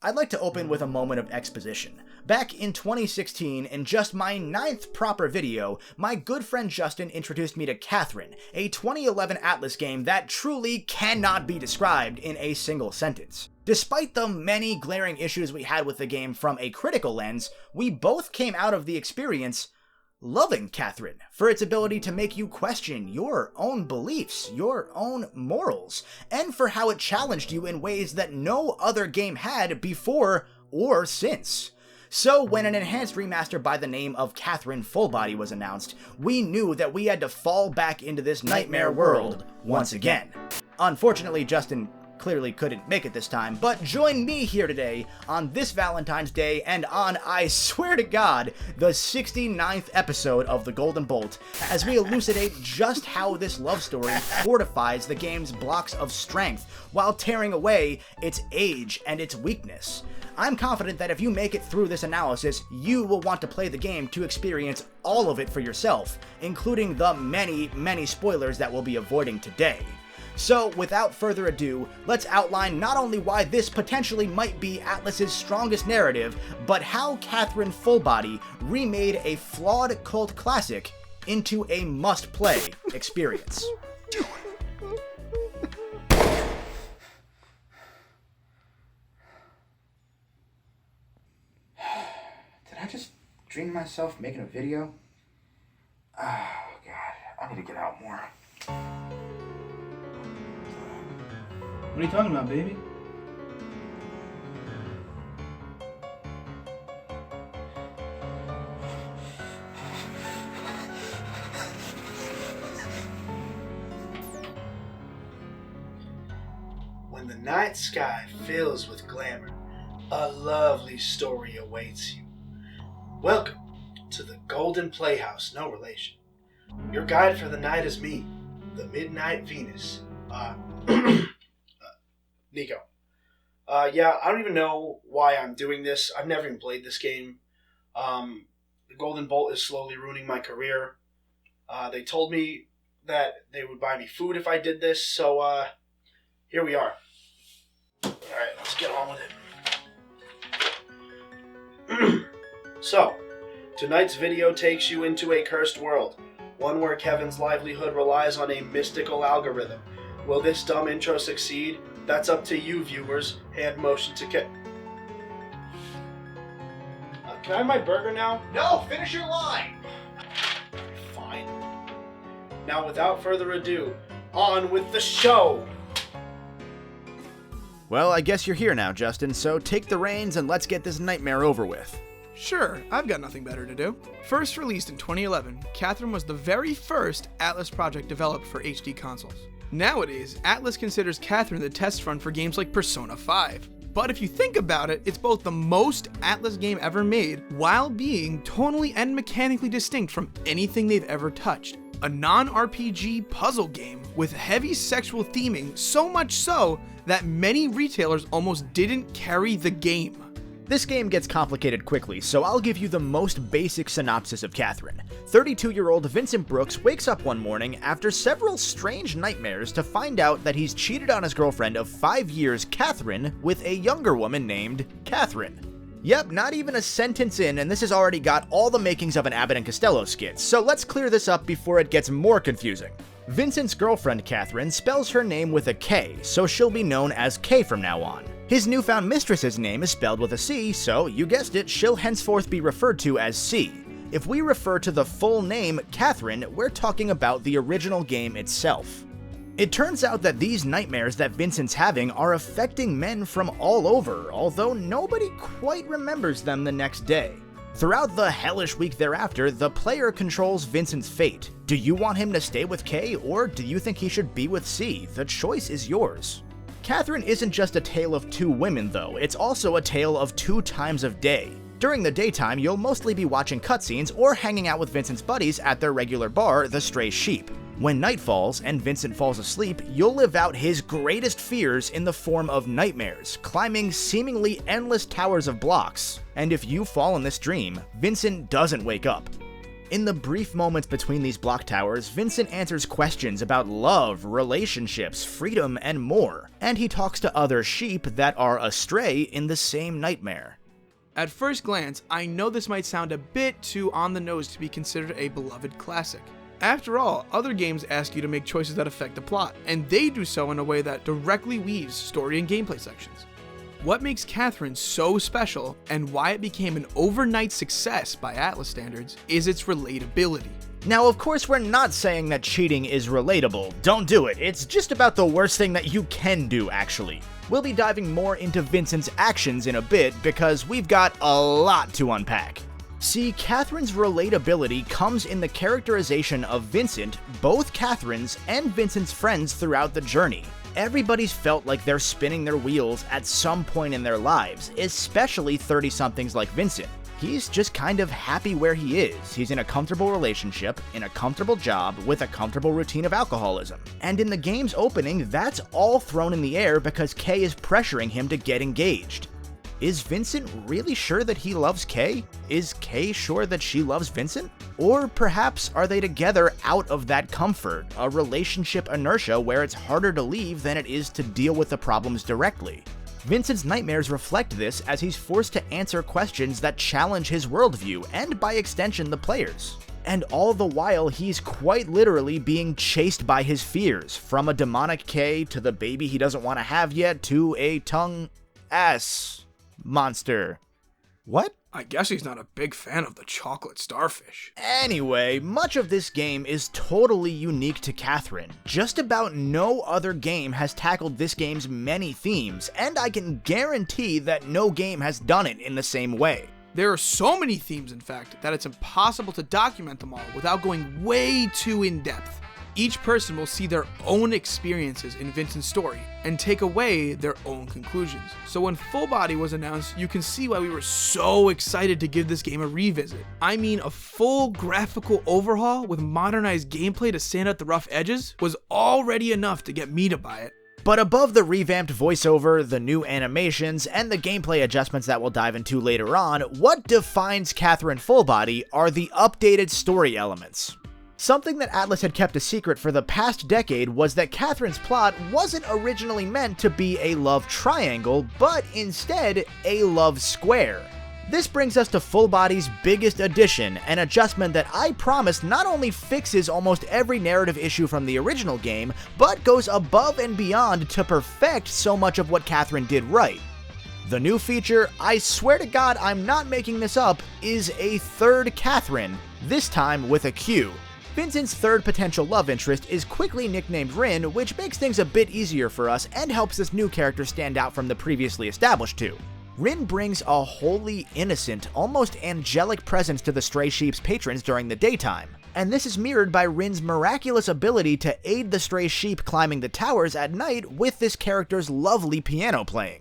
I'd like to open with a moment of exposition. Back in 2016, in just my 9th proper video, my good friend Justin introduced me to Catherine, a 2011 Atlus game that truly cannot be described in a single sentence. Despite the many glaring issues we had with the game from a critical lens, we both came out of the experience loving Catherine for its ability to make you question your own beliefs, your own morals, and for how it challenged you in ways that no other game had before or since. So when an enhanced remaster by the name of Catherine Full Body was announced, we knew that we had to fall back into this nightmare world once again. Unfortunately, Justin clearly couldn't make it this time, but join me here today on this Valentine's Day and on, I swear to God, the 69th episode of The Golden Bolt, as we elucidate just how this love story fortifies the game's blocks of strength while tearing away its age and its weakness. I'm confident that if you make it through this analysis, you will want to play the game to experience all of it for yourself, including the many spoilers that we'll be avoiding today. So, without further ado, let's outline not only why this potentially might be Atlus's strongest narrative, but how Catherine Full Body remade a flawed cult classic into a must-play experience. Did I just dream myself making a video? Oh, God, I need to get out more. What are you talking about, baby? When the night sky fills with glamour, a lovely story awaits you. Welcome to the Golden Playhouse, no relation. Your guide for the night is me, the Midnight Venus. Nico. Yeah, I don't even know why I'm doing this. I've never even played this game. The Golden Bolt is slowly ruining my career. They told me that they would buy me food if I did this, so here we are. Alright, let's get on with it. So, tonight's video takes you into a cursed world, one where Kevin's livelihood relies on a mystical algorithm. Will this dumb intro succeed? That's up to you, viewers. Hand motion to Can I have my burger now? No, finish your line! Fine. Now, without further ado, on with the show! Well, I guess you're here now, Justin, so take the reins and let's get this nightmare over with. Sure, I've got nothing better to do. First released in 2011, Catherine was the very first Atlus project developed for HD consoles. Nowadays, Atlus considers Catherine the test run for games like Persona 5. But if you think about it, it's both the most Atlus game ever made, while being tonally and mechanically distinct from anything they've ever touched. A non-RPG puzzle game with heavy sexual theming, so much so that many retailers almost didn't carry the game. This game gets complicated quickly, so I'll give you the most basic synopsis of Catherine. 32-year-old Vincent Brooks wakes up one morning after several strange nightmares to find out that he's cheated on his girlfriend of 5 years, Catherine, with a younger woman named Catherine. Yep, not even a sentence in, and this has already got all the makings of an Abbott and Costello skit, so let's clear this up before it gets more confusing. Vincent's girlfriend, Catherine, spells her name with a K, so she'll be known as K from now on. His newfound mistress's name is spelled with a C, so you guessed it, she'll henceforth be referred to as C. If we refer to the full name Catherine, we're talking about the original game itself. It turns out that these nightmares that Vincent's having are affecting men from all over, although nobody quite remembers them the next day. Throughout the hellish week thereafter, the player controls Vincent's fate. Do you want him to stay with K, or do you think he should be with C? The choice is yours. Catherine isn't just a tale of two women though, it's also a tale of 2 times of day. During the daytime, you'll mostly be watching cutscenes or hanging out with Vincent's buddies at their regular bar, the Stray Sheep. When night falls and Vincent falls asleep, you'll live out his greatest fears in the form of nightmares, climbing seemingly endless towers of blocks. And if you fall in this dream, Vincent doesn't wake up. In the brief moments between these block towers, Vincent answers questions about love, relationships, freedom, and more, and he talks to other sheep that are astray in the same nightmare. At first glance, I know this might sound a bit too on the nose to be considered a beloved classic. After all, other games ask you to make choices that affect the plot, and they do so in a way that directly weaves story and gameplay sections. What makes Catherine so special, and why it became an overnight success by Atlus standards, is its relatability. Now, of course, we're not saying that cheating is relatable. Don't do it. It's just about the worst thing that you can do, actually. We'll be diving more into Vincent's actions in a bit because we've got a lot to unpack. See, Catherine's relatability comes in the characterization of Vincent, both Catherine's and Vincent's friends throughout the journey. Everybody's felt like they're spinning their wheels at some point in their lives, especially 30-somethings like Vincent. He's just kind of happy where he is. He's in a comfortable relationship, in a comfortable job, with a comfortable routine of alcoholism. And in the game's opening, that's all thrown in the air because Kay is pressuring him to get engaged. Is Vincent really sure that he loves Kay? Is Kay sure that she loves Vincent? Or perhaps are they together out of that comfort, a relationship inertia where it's harder to leave than it is to deal with the problems directly? Vincent's nightmares reflect this as he's forced to answer questions that challenge his worldview and by extension the players. And all the while he's quite literally being chased by his fears, from a demonic Kay to the baby he doesn't want to have yet to a tongue-ass monster. What? I guess he's not a big fan of the chocolate starfish. Anyway, much of this game is totally unique to Catherine. Just about no other game has tackled this game's many themes, and I can guarantee that no game has done it in the same way. There are so many themes, in fact, that it's impossible to document them all without going way too in-depth. Each person will see their own experiences in Vincent's story and take away their own conclusions. So when Full Body was announced, you can see why we were so excited to give this game a revisit. I mean, a full graphical overhaul with modernized gameplay to sand out the rough edges was already enough to get me to buy it. But above the revamped voiceover, the new animations, and the gameplay adjustments that we'll dive into later on, what defines Catherine Full Body are the updated story elements. Something that Atlus had kept a secret for the past decade was that Catherine's plot wasn't originally meant to be a love triangle, but instead a love square. This brings us to Full Body's biggest addition, an adjustment that I promise not only fixes almost every narrative issue from the original game, but goes above and beyond to perfect so much of what Catherine did right. The new feature, I swear to God I'm not making this up, is a third Catherine, this time with a Q. Vincent's third potential love interest is quickly nicknamed Rin, which makes things a bit easier for us and helps this new character stand out from the previously established two. Rin brings a wholly innocent, almost angelic presence to the Stray Sheep's patrons during the daytime, and this is mirrored by Rin's miraculous ability to aid the Stray Sheep climbing the towers at night with this character's lovely piano playing.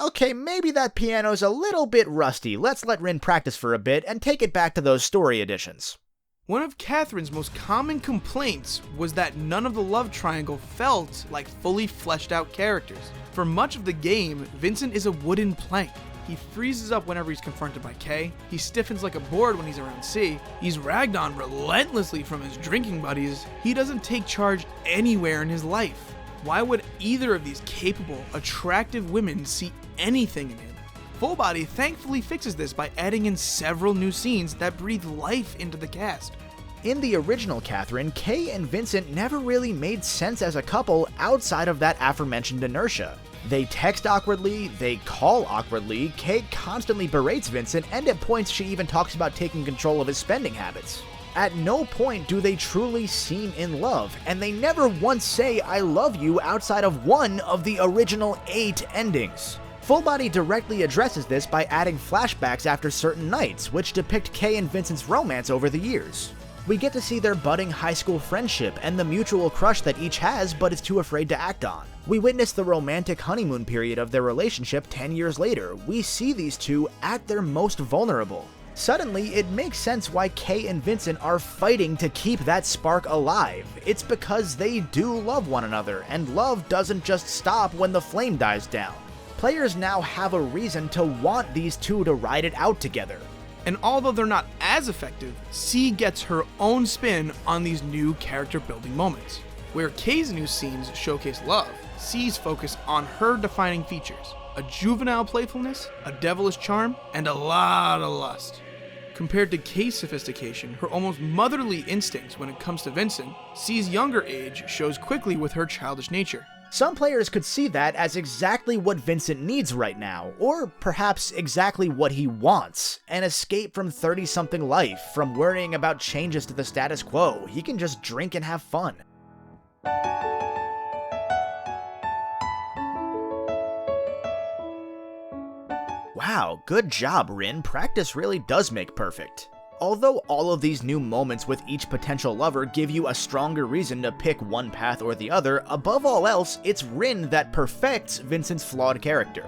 Okay, maybe that piano's a little bit rusty. Let's let Rin practice for a bit and take it back to those story editions. One of Catherine's most common complaints was that none of the love triangle felt like fully fleshed out characters. For much of the game, Vincent is a wooden plank. He freezes up whenever he's confronted by Kay, he stiffens like a board when he's around C, he's ragged on relentlessly from his drinking buddies, he doesn't take charge anywhere in his life. Why would either of these capable, attractive women see anything in him? Full Body thankfully fixes this by adding in several new scenes that breathe life into the cast. In the original Catherine, Kay and Vincent never really made sense as a couple outside of that aforementioned inertia. They text awkwardly, they call awkwardly, Kay constantly berates Vincent, and at points she even talks about taking control of his spending habits. At no point do they truly seem in love, and they never once say I love you outside of one of the original 8 endings. Full Body directly addresses this by adding flashbacks after certain nights, which depict Kay and Vincent's romance over the years. We get to see their budding high school friendship and the mutual crush that each has but is too afraid to act on. We witness the romantic honeymoon period of their relationship 10 years later. We see these two at their most vulnerable. Suddenly, it makes sense why Kay and Vincent are fighting to keep that spark alive. It's because they do love one another, and love doesn't just stop when the flame dies down. Players now have a reason to want these two to ride it out together. And although they're not as effective, C gets her own spin on these new character building moments. Where K's new scenes showcase love, C's focus on her defining features: a juvenile playfulness, a devilish charm, and a lot of lust. Compared to K's sophistication, her almost motherly instincts when it comes to Vincent, C's younger age shows quickly with her childish nature. Some players could see that as exactly what Vincent needs right now, or perhaps exactly what he wants: an escape from 30-something life, from worrying about changes to the status quo. He can just drink and have fun. Wow, good job, Rin. Practice really does make perfect. Although all of these new moments with each potential lover give you a stronger reason to pick one path or the other, above all else, it's Rin that perfects Vincent's flawed character.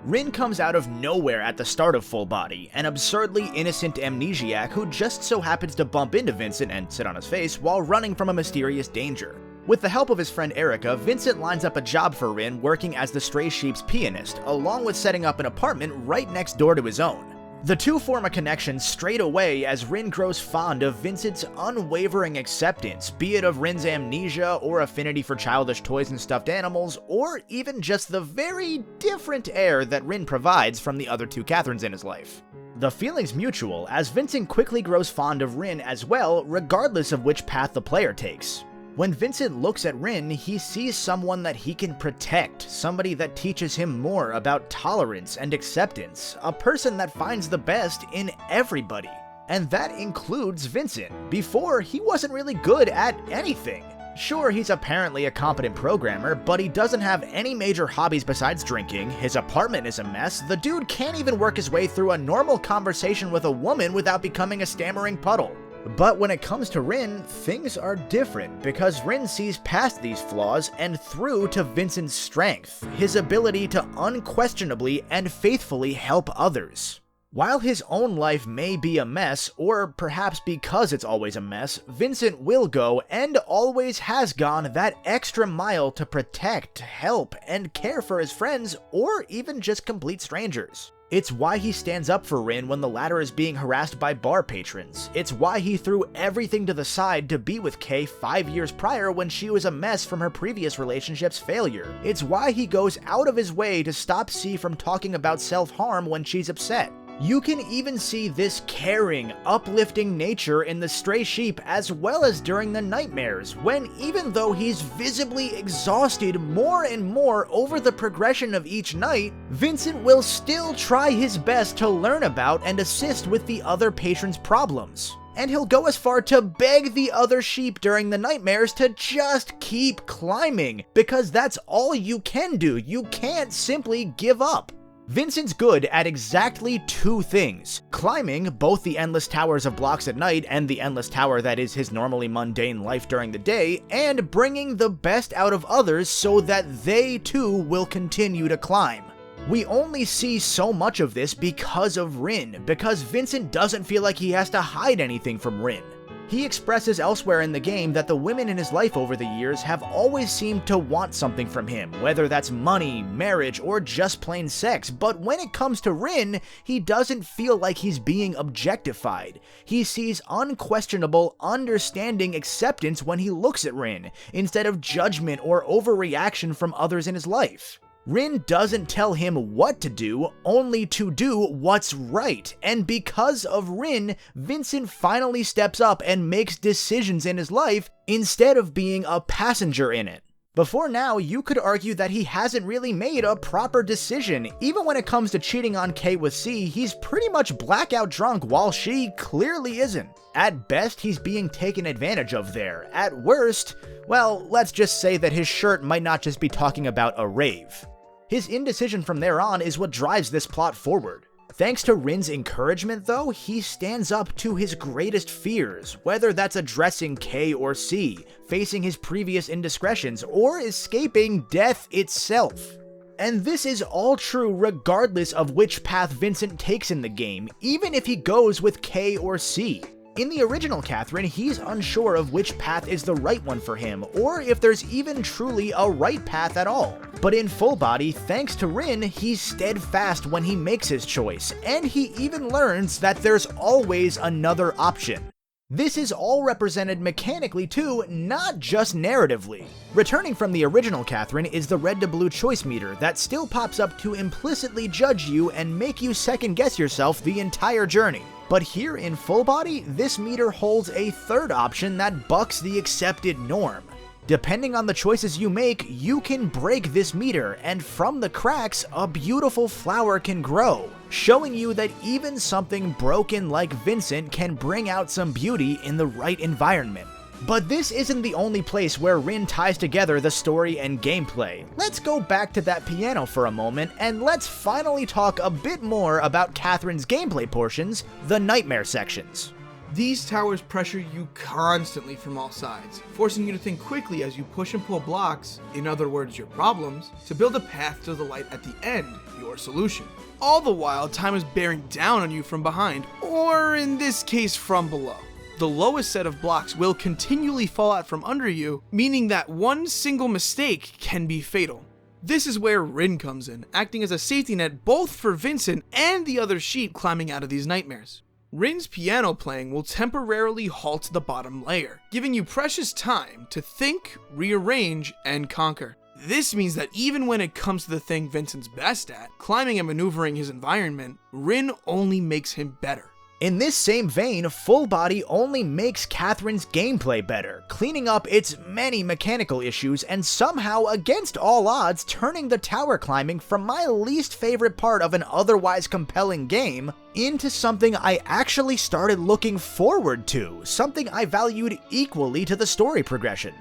Rin comes out of nowhere at the start of Full Body, an absurdly innocent amnesiac who just so happens to bump into Vincent and sit on his face while running from a mysterious danger. With the help of his friend Erica, Vincent lines up a job for Rin working as the Stray Sheep's pianist, along with setting up an apartment right next door to his own. The two form a connection straight away as Rin grows fond of Vincent's unwavering acceptance, be it of Rin's amnesia or affinity for childish toys and stuffed animals, or even just the very different air that Rin provides from the other two Catherines in his life. The feeling's mutual, as Vincent quickly grows fond of Rin as well, regardless of which path the player takes. When Vincent looks at Rin, he sees someone that he can protect, somebody that teaches him more about tolerance and acceptance, a person that finds the best in everybody. And that includes Vincent. Before, he wasn't really good at anything. Sure, he's apparently a competent programmer, but he doesn't have any major hobbies besides drinking, his apartment is a mess, the dude can't even work his way through a normal conversation with a woman without becoming a stammering puddle. But when it comes to Rin, things are different, because Rin sees past these flaws and through to Vincent's strength, his ability to unquestionably and faithfully help others. While his own life may be a mess, or perhaps because it's always a mess, Vincent will go, and always has gone, that extra mile to protect, help, and care for his friends, or even just complete strangers. It's why he stands up for Rin when the latter is being harassed by bar patrons. It's why he threw everything to the side to be with Kay 5 years prior when she was a mess from her previous relationship's failure. It's why he goes out of his way to stop C from talking about self-harm when she's upset. You can even see this caring, uplifting nature in the Stray Sheep as well as during the nightmares, when even though he's visibly exhausted more and more over the progression of each night, Vincent will still try his best to learn about and assist with the other patrons' problems. And he'll go as far to beg the other sheep during the nightmares to just keep climbing, because that's all you can do. You can't simply give up. Vincent's good at exactly two things: climbing both the endless towers of blocks at night and the endless tower that is his normally mundane life during the day, and bringing the best out of others so that they too will continue to climb. We only see so much of this because of Rin, because Vincent doesn't feel like he has to hide anything from Rin. He expresses elsewhere in the game that the women in his life over the years have always seemed to want something from him, whether that's money, marriage, or just plain sex, but when it comes to Rin, he doesn't feel like he's being objectified. He sees unquestionable, understanding acceptance when he looks at Rin, instead of judgment or overreaction from others in his life. Rin doesn't tell him what to do, only to do what's right, and because of Rin, Vincent finally steps up and makes decisions in his life instead of being a passenger in it. Before now, you could argue that he hasn't really made a proper decision. Even when it comes to cheating on Kay with C, he's pretty much blackout drunk while she clearly isn't. At best, he's being taken advantage of there. At worst, well, let's just say that his shirt might not just be talking about a rave. His indecision from there on is what drives this plot forward. Thanks to Rin's encouragement though, he stands up to his greatest fears, whether that's addressing K or C, facing his previous indiscretions, or escaping death itself. And this is all true regardless of which path Vincent takes in the game, even if he goes with K or C. In the original Catherine, he's unsure of which path is the right one for him, or if there's even truly a right path at all. But in Full Body, thanks to Rin, he's steadfast when he makes his choice, and he even learns that there's always another option. This is all represented mechanically too, not just narratively. Returning from the original Catherine is the red to blue choice meter that still pops up to implicitly judge you and make you second guess yourself the entire journey. But here in Full Body, this meter holds a third option that bucks the accepted norm. Depending on the choices you make, you can break this meter, and from the cracks, a beautiful flower can grow, showing you that even something broken like Vincent can bring out some beauty in the right environment. But this isn't the only place where Rin ties together the story and gameplay. Let's go back to that piano for a moment, and let's finally talk a bit more about Catherine's gameplay portions, the nightmare sections. These towers pressure you constantly from all sides, forcing you to think quickly as you push and pull blocks, in other words your problems, to build a path to the light at the end, your solution. All the while, time is bearing down on you from behind, or in this case from below. The lowest set of blocks will continually fall out from under you, meaning that one single mistake can be fatal. This is where Rin comes in, acting as a safety net both for Vincent and the other sheep climbing out of these nightmares. Rin's piano playing will temporarily halt the bottom layer, giving you precious time to think, rearrange, and conquer. This means that even when it comes to the thing Vincent's best at, climbing and maneuvering his environment, Rin only makes him better. In this same vein, Full Body only makes Catherine's gameplay better, cleaning up its many mechanical issues and somehow, against all odds, turning the tower climbing from my least favorite part of an otherwise compelling game into something I actually started looking forward to, something I valued equally to the story progression.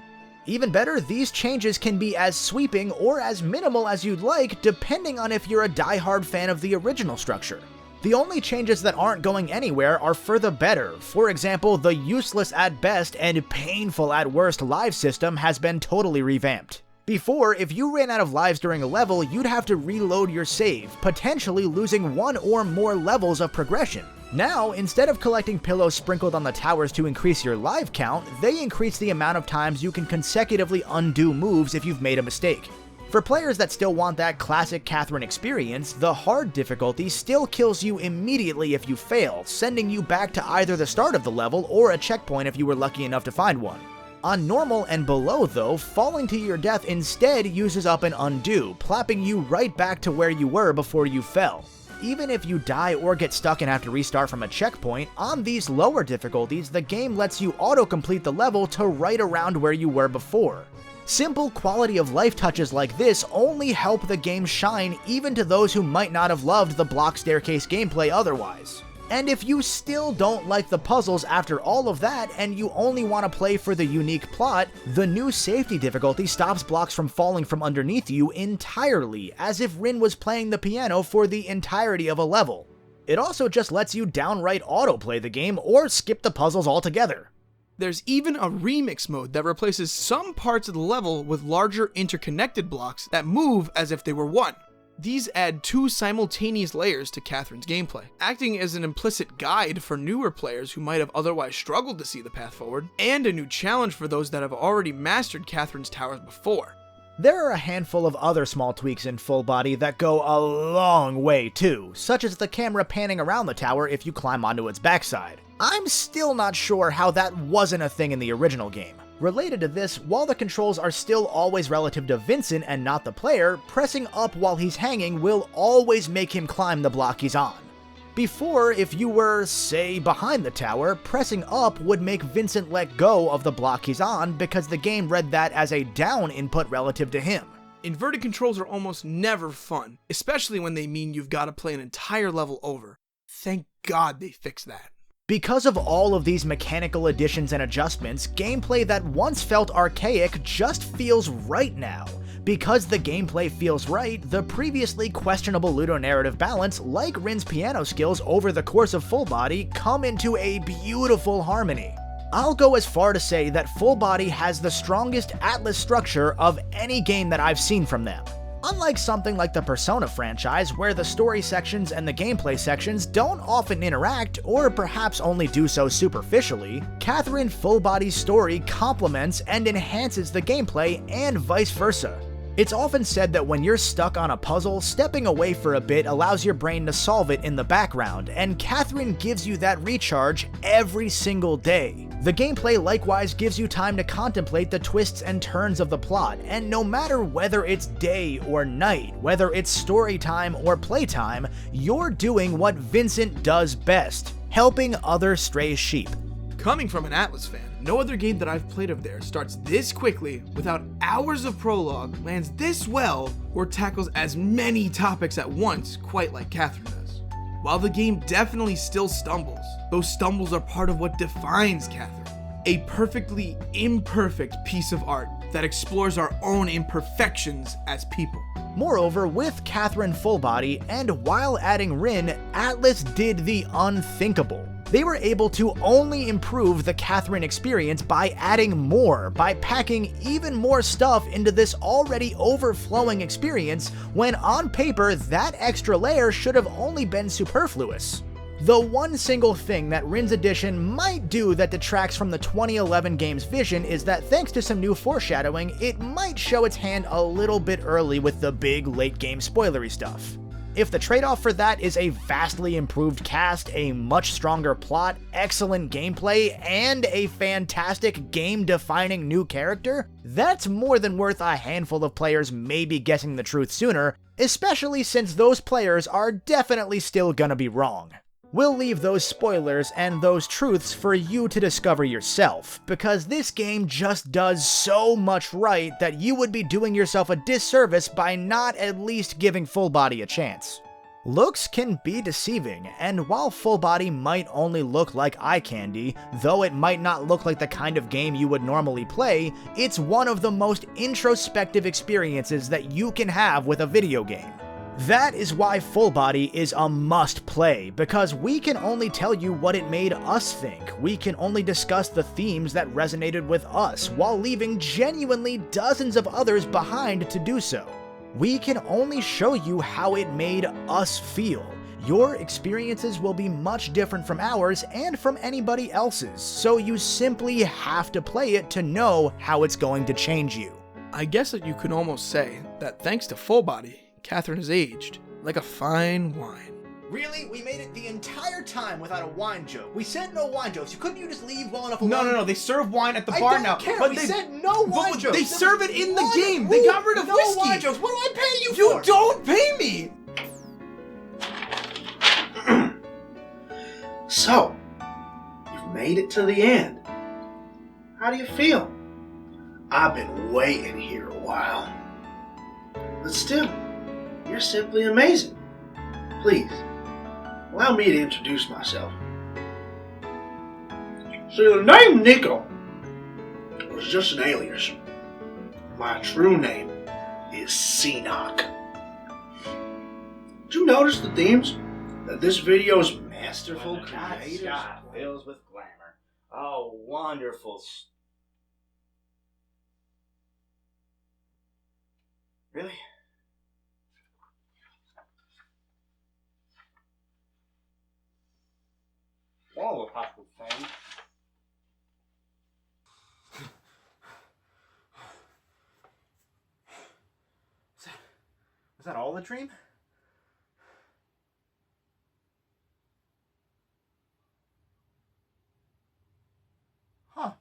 Even better, these changes can be as sweeping or as minimal as you'd like, depending on if you're a die-hard fan of the original structure. The only changes that aren't going anywhere are for the better. For example, the useless at best and painful at worst live system has been totally revamped. Before, if you ran out of lives during a level, you'd have to reload your save, potentially losing one or more levels of progression. Now, instead of collecting pillows sprinkled on the towers to increase your live count, they increase the amount of times you can consecutively undo moves if you've made a mistake. For players that still want that classic Catherine experience, the hard difficulty still kills you immediately if you fail, sending you back to either the start of the level or a checkpoint if you were lucky enough to find one. On normal and below though, falling to your death instead uses up an undo, plopping you right back to where you were before you fell. Even if you die or get stuck and have to restart from a checkpoint, on these lower difficulties, the game lets you auto-complete the level to right around where you were before. Simple quality of life touches like this only help the game shine even to those who might not have loved the block staircase gameplay otherwise. And if you still don't like the puzzles after all of that and you only want to play for the unique plot, the new safety difficulty stops blocks from falling from underneath you entirely, as if Rin was playing the piano for the entirety of a level. It also just lets you downright autoplay the game or skip the puzzles altogether. There's even a remix mode that replaces some parts of the level with larger interconnected blocks that move as if they were one. These add two simultaneous layers to Catherine's gameplay, acting as an implicit guide for newer players who might have otherwise struggled to see the path forward, and a new challenge for those that have already mastered Catherine's towers before. There are a handful of other small tweaks in Full Body that go a long way too, such as the camera panning around the tower if you climb onto its backside. I'm still not sure how that wasn't a thing in the original game. Related to this, while the controls are still always relative to Vincent and not the player, pressing up while he's hanging will always make him climb the block he's on. Before, if you were, say, behind the tower, pressing up would make Vincent let go of the block he's on because the game read that as a down input relative to him. Inverted controls are almost never fun, especially when they mean you've got to play an entire level over. Thank God they fixed that. Because of all of these mechanical additions and adjustments, gameplay that once felt archaic just feels right now. Because the gameplay feels right, the previously questionable ludonarrative balance, like Rin's piano skills over the course of Full Body, come into a beautiful harmony. I'll go as far to say that Full Body has the strongest Atlus structure of any game that I've seen from them. Unlike something like the Persona franchise, where the story sections and the gameplay sections don't often interact, or perhaps only do so superficially, Catherine Full Body's story complements and enhances the gameplay and vice versa. It's often said that when you're stuck on a puzzle, stepping away for a bit allows your brain to solve it in the background, and Catherine gives you that recharge every single day. The gameplay likewise gives you time to contemplate the twists and turns of the plot, and no matter whether it's day or night, whether it's story time or playtime, you're doing what Vincent does best, helping other stray sheep. Coming from an Atlus fan, no other game that I've played of theirs starts this quickly, without hours of prologue, lands this well, or tackles as many topics at once, quite like Catherine does. While the game definitely still stumbles, those stumbles are part of what defines Catherine. A perfectly imperfect piece of art that explores our own imperfections as people. Moreover, with Catherine Full Body, and while adding Rin, Atlus did the unthinkable. They were able to only improve the Catherine experience by adding more, by packing even more stuff into this already overflowing experience, when on paper that extra layer should have only been superfluous. The one single thing that Rin's edition might do that detracts from the 2011 game's vision is that thanks to some new foreshadowing, it might show its hand a little bit early with the big late game spoilery stuff. If the trade-off for that is a vastly improved cast, a much stronger plot, excellent gameplay, and a fantastic game-defining new character, that's more than worth a handful of players maybe guessing the truth sooner, especially since those players are definitely still gonna be wrong. We'll leave those spoilers and those truths for you to discover yourself, because this game just does so much right that you would be doing yourself a disservice by not at least giving Full Body a chance. Looks can be deceiving, and while Full Body might only look like eye candy, though it might not look like the kind of game you would normally play, it's one of the most introspective experiences that you can have with a video game. That is why Full Body is a must-play, because we can only tell you what it made us think. We can only discuss the themes that resonated with us, while leaving genuinely dozens of others behind to do so. We can only show you how it made us feel. Your experiences will be much different from ours and from anybody else's, so you simply have to play it to know how it's going to change you. I guess that you could almost say that thanks to Full Body, Catherine has aged like a fine wine. Really? We made it the entire time without a wine joke. We said no wine jokes. Couldn't you just leave well enough alone? No. They serve wine at the bar now. I don't care. But We said no wine jokes. They serve it in the game. They got rid of no whiskey. Wine jokes. What do I pay you for? You don't pay me. So, you've made it to the end. How do you feel? I've been waiting here a while. But still, you're simply amazing. Please, allow me to introduce myself. So the name Nico was just an alias. My true name is Synopsis. Did you notice the themes that this video's masterful creators fills with glamour. Oh, wonderful. Really? Whoa, a possible thing. Was that all a dream? Huh.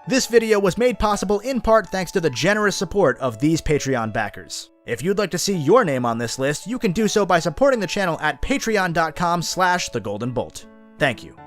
This video was made possible in part thanks to the generous support of these Patreon backers. If you'd like to see your name on this list, you can do so by supporting the channel at patreon.com/thegoldenbolt. Thank you.